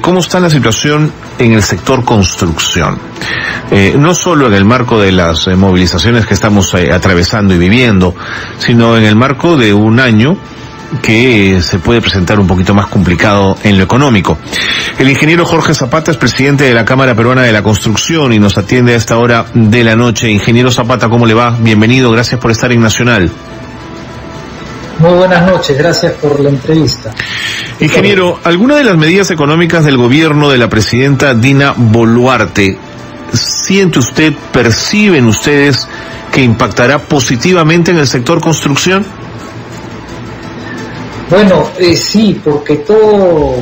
¿Cómo está la situación en el sector construcción? No solo en el marco de las movilizaciones que estamos atravesando y viviendo, sino en el marco de un año que se puede presentar un poquito más complicado en lo económico. El ingeniero Jorge Zapata es presidente de la Cámara Peruana de la Construcción y nos atiende a esta hora de la noche. Ingeniero Zapata, ¿cómo le va? Bienvenido, gracias por estar en Nacional. Muy buenas noches, gracias por la entrevista. Ingeniero, ¿alguna de las medidas económicas del gobierno de la presidenta Dina Boluarte siente usted, perciben ustedes que impactará positivamente en el sector construcción? Bueno, sí, porque todo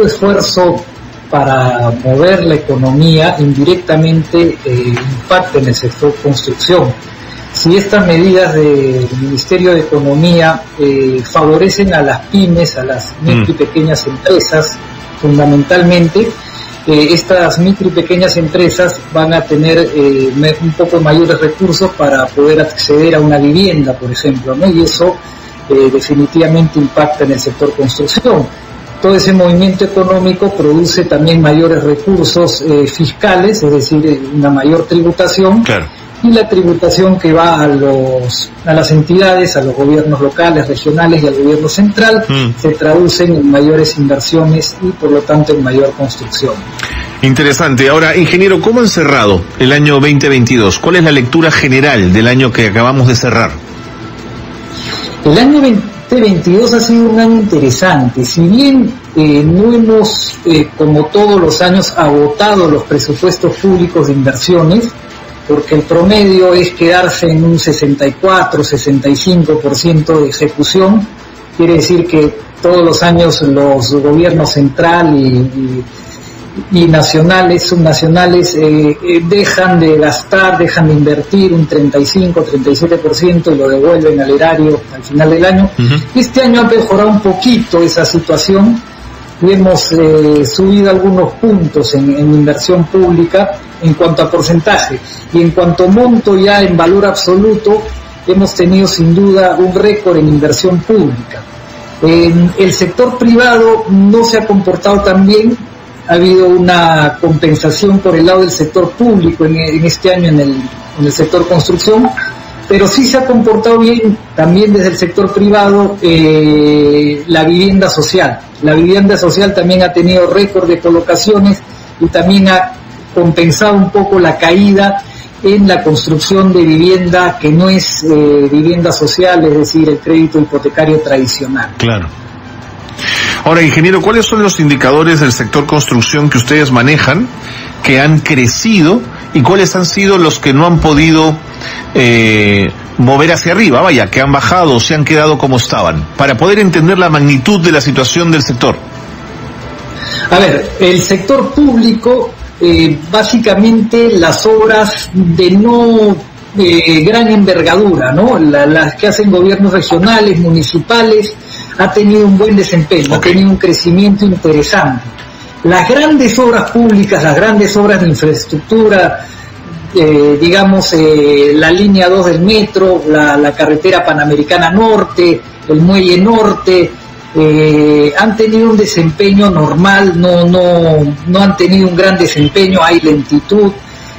esfuerzo para mover la economía indirectamente impacta en el sector construcción. Si estas medidas del Ministerio de Economía favorecen a las pymes, a las micro y pequeñas empresas, fundamentalmente, estas micro y pequeñas empresas van a tener un poco mayores recursos para poder acceder a una vivienda, por ejemplo, ¿no? Y eso definitivamente impacta en el sector construcción. Todo ese movimiento económico produce también mayores recursos fiscales, es decir, una mayor tributación. Claro. Y la tributación que va a las entidades, a los gobiernos locales, regionales y al gobierno central, se traducen en mayores inversiones y por lo tanto en mayor construcción. Interesante. Ahora, ingeniero, ¿cómo han cerrado el año 2022? ¿Cuál es la lectura general del año que acabamos de cerrar? El año 2022 ha sido un año interesante. Si bien no hemos, como todos los años, agotado los presupuestos públicos de inversiones, porque el promedio es quedarse en un 64-65% de ejecución, quiere decir que todos los años los gobiernos central y nacionales, subnacionales, dejan de gastar, dejan de invertir un 35-37% y lo devuelven al erario al final del año. Este año ha mejorado un poquito esa situación y hemos subido algunos puntos en inversión pública en cuanto a porcentaje, y en cuanto a monto ya en valor absoluto hemos tenido sin duda un récord en inversión pública. El sector privado no se ha comportado tan bien, ha habido una compensación por el lado del sector público en este año en el sector construcción, pero sí se ha comportado bien también desde el sector privado la vivienda social. La vivienda social también ha tenido récord de colocaciones y también ha compensado un poco la caída en la construcción de vivienda que no es vivienda social, es decir, el crédito hipotecario tradicional. Claro. Ahora, ingeniero, ¿cuáles son los indicadores del sector construcción que ustedes manejan, que han crecido, y cuáles han sido los que no han podido mover hacia arriba, vaya, que han bajado o se han quedado como estaban, para poder entender la magnitud de la situación del sector? A ver, el sector público, básicamente las obras de no gran envergadura, ¿no? Las que hacen gobiernos regionales, municipales, ha tenido un buen desempeño, ha tenido un crecimiento interesante. Las grandes obras públicas, las grandes obras de infraestructura, digamos la línea 2 del metro, la carretera Panamericana Norte, el Muelle Norte, han tenido un desempeño normal, no han tenido un gran desempeño, hay lentitud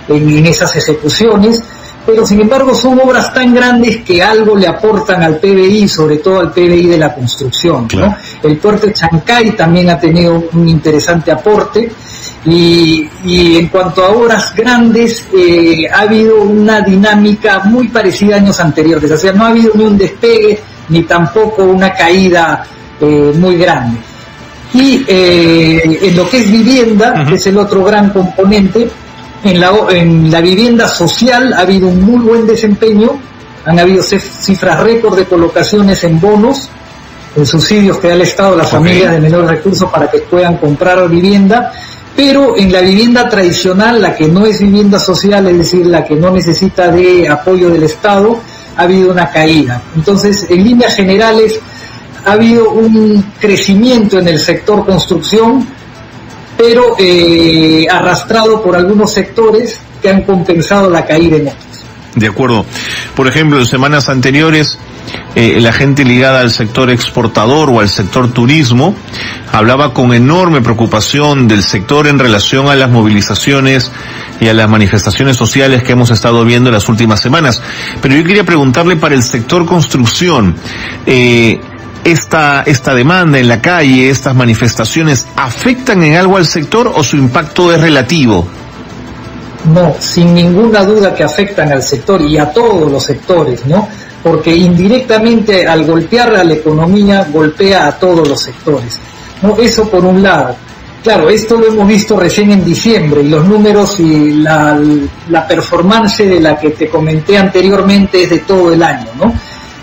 en esas ejecuciones, pero sin embargo son obras tan grandes que algo le aportan al PBI, sobre todo al PBI de la construcción, claro, ¿no? El puerto de Chancay también ha tenido un interesante aporte, y en cuanto a obras grandes, ha habido una dinámica muy parecida a años anteriores, o sea, no ha habido ni un despegue, ni tampoco una caída muy grande. Y en lo que es vivienda, que es el otro gran componente, en la vivienda social ha habido un muy buen desempeño, han habido cifras récord de colocaciones en bonos, en subsidios que da el Estado a las familias de menores recursos para que puedan comprar vivienda, pero en la vivienda tradicional, la que no es vivienda social, es decir, la que no necesita de apoyo del Estado, ha habido una caída. Entonces, en líneas generales, ha habido un crecimiento en el sector construcción, pero arrastrado por algunos sectores que han compensado la caída en otros. De acuerdo. Por ejemplo, en semanas anteriores la gente ligada al sector exportador o al sector turismo hablaba con enorme preocupación del sector en relación a las movilizaciones y a las manifestaciones sociales que hemos estado viendo en las últimas semanas. Pero yo quería preguntarle para el sector construcción, esta demanda en la calle, estas manifestaciones, ¿afectan en algo al sector o su impacto es relativo? No, sin ninguna duda que afectan al sector y a todos los sectores, ¿no? Porque indirectamente al golpear a la economía golpea a todos los sectores, ¿no? Eso por un lado. Claro, esto lo hemos visto recién en diciembre y los números y la performance de la que te comenté anteriormente es de todo el año, ¿no?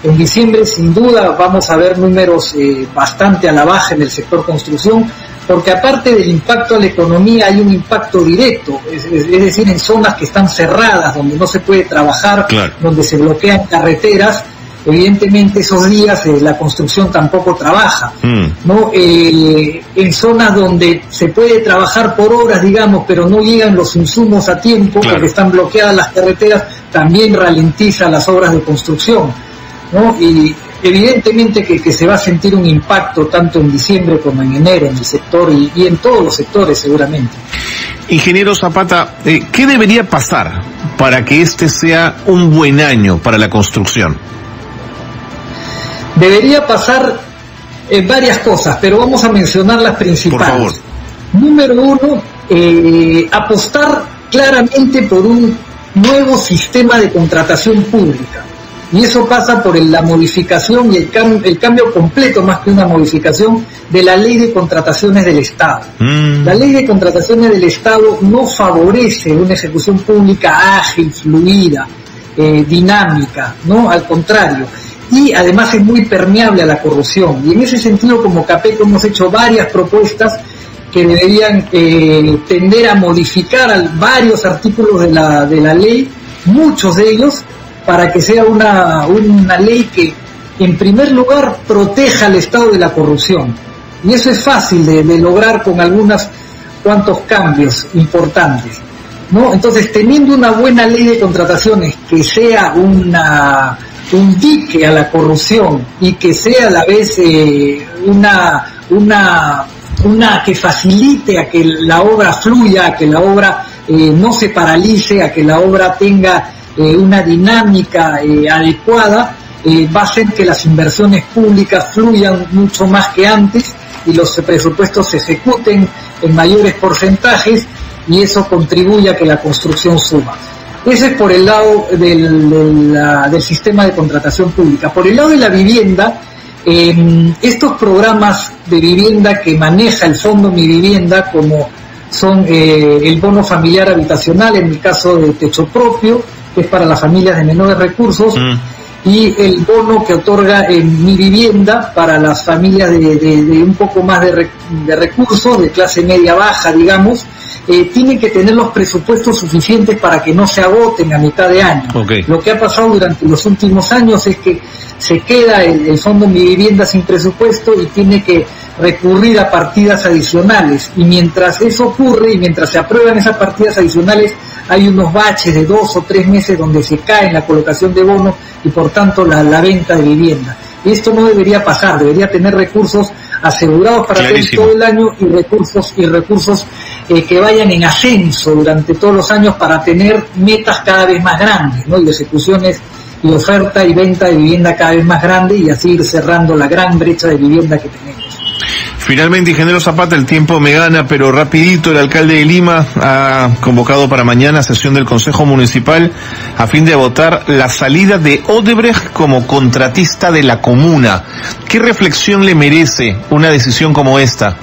En diciembre sin duda vamos a ver números bastante a la baja en el sector construcción, porque aparte del impacto a la economía hay un impacto directo, es decir, en zonas que están cerradas, donde no se puede trabajar, claro, donde se bloquean carreteras. Evidentemente esos días la construcción tampoco trabaja, ¿no? En zonas donde se puede trabajar por horas, digamos, pero no llegan los insumos a tiempo, claro, porque están bloqueadas las carreteras, también ralentiza las obras de construcción, ¿no? Y evidentemente que se va a sentir un impacto tanto en diciembre como en enero en el sector y en todos los sectores seguramente. Ingeniero Zapata, ¿qué debería pasar para que este sea un buen año para la construcción? Debería pasar varias cosas, pero vamos a mencionar las principales. Por favor. Número uno, apostar claramente por un nuevo sistema de contratación pública. Y eso pasa por la modificación y el cambio completo, más que una modificación, de la ley de contrataciones del Estado. La ley de contrataciones del Estado no favorece una ejecución pública ágil, fluida, dinámica, ¿no? Al contrario. Y además es muy permeable a la corrupción. Y en ese sentido, como CAPECO, hemos hecho varias propuestas que deberían tender a modificar varios artículos de la ley, muchos de ellos, para que sea una ley que, en primer lugar, proteja al Estado de la corrupción. Y eso es fácil de lograr con algunos cuantos cambios importantes, ¿no? Entonces, teniendo una buena ley de contrataciones que sea un dique a la corrupción y que sea a la vez una que facilite a que la obra fluya, a que la obra no se paralice, a que la obra tenga una dinámica adecuada, va a hacer que las inversiones públicas fluyan mucho más que antes y los presupuestos se ejecuten en mayores porcentajes y eso contribuye a que la construcción suba. Ese es por el lado del sistema de contratación pública. Por el lado de la vivienda, estos programas de vivienda que maneja el Fondo Mi Vivienda, como son el bono familiar habitacional, en el caso de techo propio, que es para las familias de menores recursos, y el bono que otorga Mi Vivienda para las familias de un poco más de recursos, de clase media baja, digamos, tienen que tener los presupuestos suficientes para que no se agoten a mitad de año. Okay. Lo que ha pasado durante los últimos años es que se queda el Fondo Mi Vivienda sin presupuesto y tiene que recurrir a partidas adicionales, y mientras eso ocurre y mientras se aprueban esas partidas adicionales hay unos baches de 2 o 3 meses donde se cae en la colocación de bonos y por tanto la venta de vivienda. Esto no debería pasar, debería tener recursos asegurados para todo el año y recursos que vayan en ascenso durante todos los años para tener metas cada vez más grandes, ¿no? Y ejecuciones y oferta y venta de vivienda cada vez más grande y así ir cerrando la gran brecha de vivienda que tenemos. Finalmente, ingeniero Zapata, el tiempo me gana, pero rapidito, el alcalde de Lima ha convocado para mañana sesión del Consejo Municipal a fin de votar la salida de Odebrecht como contratista de la comuna. ¿Qué reflexión le merece una decisión como esta?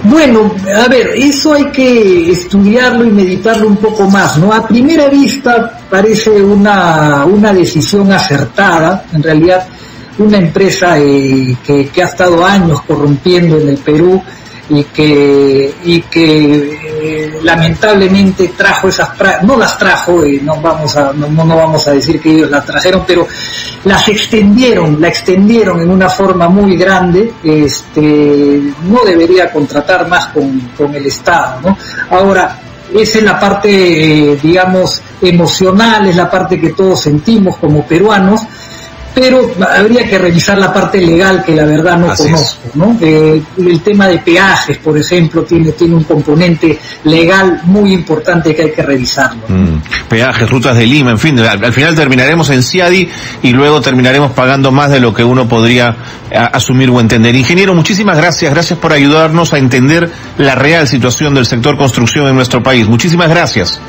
Bueno, a ver, eso hay que estudiarlo y meditarlo un poco más, ¿no? A primera vista parece una decisión acertada, en realidad. Una empresa que ha estado años corrompiendo en el Perú y que lamentablemente trajo esas no las trajo, no vamos a decir que ellos las trajeron, pero la extendieron en una forma muy grande. No debería contratar más con el Estado, ¿no? Ahora, esa es la parte, digamos, emocional, es la parte que todos sentimos como peruanos, pero habría que revisar la parte legal que la verdad no conozco, ¿no? El tema de peajes, por ejemplo, tiene un componente legal muy importante que hay que revisarlo. Peajes, rutas de Lima, en fin, al final terminaremos en CIADI y luego terminaremos pagando más de lo que uno podría asumir o entender. Ingeniero, muchísimas gracias por ayudarnos a entender la real situación del sector construcción en nuestro país. Muchísimas gracias.